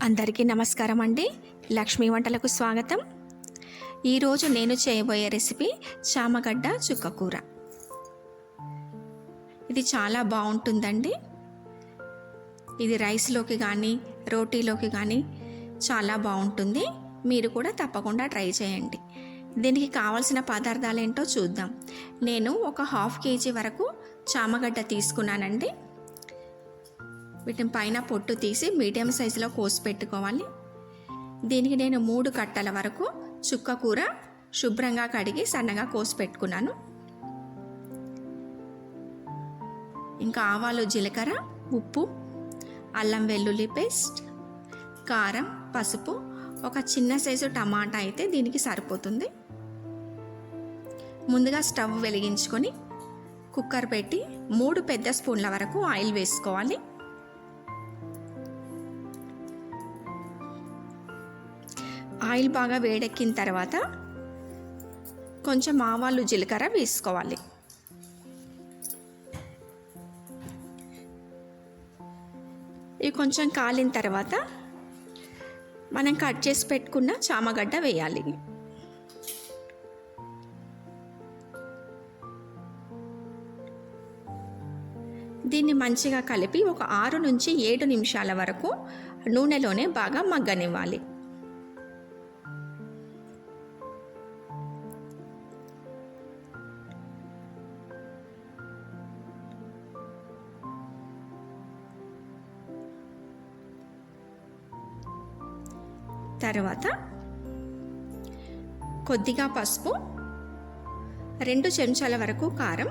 అందరికీ నమస్కారం అండి. లక్ష్మీ వంటలకు స్వాగతం. ఈరోజు నేను చేయబోయే రెసిపీ చామగడ్డ చుక్కకూర. ఇది చాలా బాగుంటుందండి. ఇది రైస్లోకి కానీ రోటీలోకి కానీ చాలా బాగుంటుంది. మీరు కూడా తప్పకుండా ట్రై చేయండి. దీనికి కావాల్సిన పదార్థాలు ఏంటో చూద్దాం. నేను ఒక 1/2 kg వరకు చామగడ్డ తీసుకున్నానండి. వీటిని పైన పొట్టు తీసి మీడియం సైజులో కోసి పెట్టుకోవాలి. దీనికి నేను 3 కట్టల వరకు చుక్కకూర శుభ్రంగా కడిగి సన్నగా కోసి పెట్టుకున్నాను. ఇంకా ఆవాలు, జీలకర్ర, ఉప్పు, అల్లం వెల్లుల్లి పేస్ట్, కారం, పసుపు, ఒక చిన్న సైజు టమాటా అయితే దీనికి సరిపోతుంది. ముందుగా స్టవ్ వెలిగించుకొని కుక్కర్ పెట్టి 3 పెద్ద స్పూన్ల వరకు ఆయిల్ వేసుకోవాలి. ఆయిల్ బాగా వేడెక్కిన తర్వాత కొంచెం ఆవాలు, జీలకర్ర వేసుకోవాలి. ఇవి కొంచెం కాలిన తర్వాత మనం కట్ చేసి పెట్టుకున్న చామగడ్డ వేయాలి. దీన్ని మంచిగా కలిపి ఒక 6 నుంచి 7 నిమిషాల వరకు నూనెలోనే బాగా మగ్గనివ్వాలి. తర్వాత కొద్దిగా పసుపు, 2 చెంచాల వరకు కారం,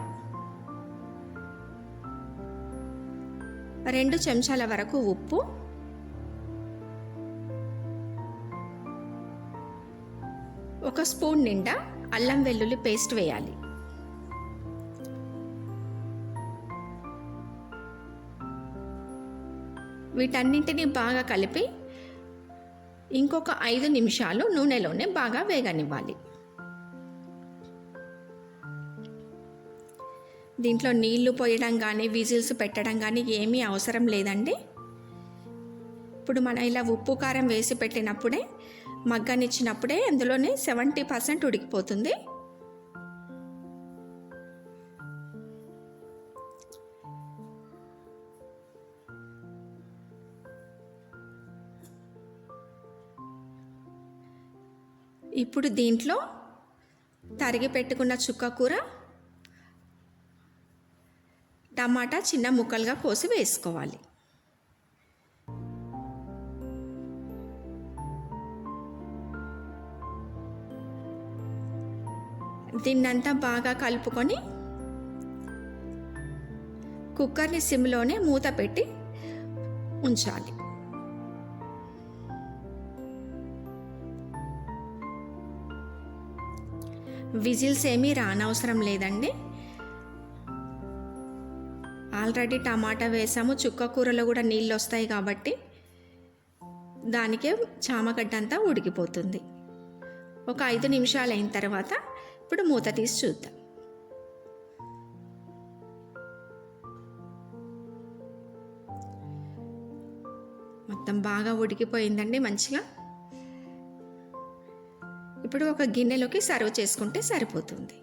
2 చెంచాల వరకు ఉప్పు, 1 స్పూన్ నిండా అల్లం వెల్లుల్లి పేస్ట్ వేయాలి. వీటన్నింటినీ బాగా కలిపి ఇంకొక 5 నిమిషాలు నూనెలోనే బాగా వేగనివ్వాలి. దీంట్లో నీళ్లు పోయడం కానీ విజిల్స్ పెట్టడం కానీ ఏమీ అవసరం లేదండి. ఇప్పుడు మనం ఇలా ఉప్పు కారం వేసి పెట్టినప్పుడే మగ్గనిచ్చినప్పుడే అందులోనే 70% ఉడికిపోతుంది. ఇప్పుడు దీంట్లో తరిగి పెట్టుకున్న చుక్కకూర, టమాటా చిన్న ముక్కలుగా కోసి వేసుకోవాలి. దీన్నంతా బాగా కలుపుకొని కుక్కర్ని సిమ్లోనే మూత పెట్టి ఉంచాలి. విజిల్స్ ఏమీ రానవసరం లేదండి. ఆల్రెడీ టమాటా వేసాము, చుక్కకూరలో కూడా నీళ్ళు వస్తాయి కాబట్టి దానికే చామగడ్డ అంతా ఉడికిపోతుంది. ఒక 5 నిమిషాలు అయిన తర్వాత ఇప్పుడు మూత తీసి చూద్దాం. మొత్తం బాగా ఉడికిపోయిందండి మంచిగా. ఇప్పుడు ఒక గిన్నెలోకి సర్వ్ చేసుకుంటే సరిపోతుంది.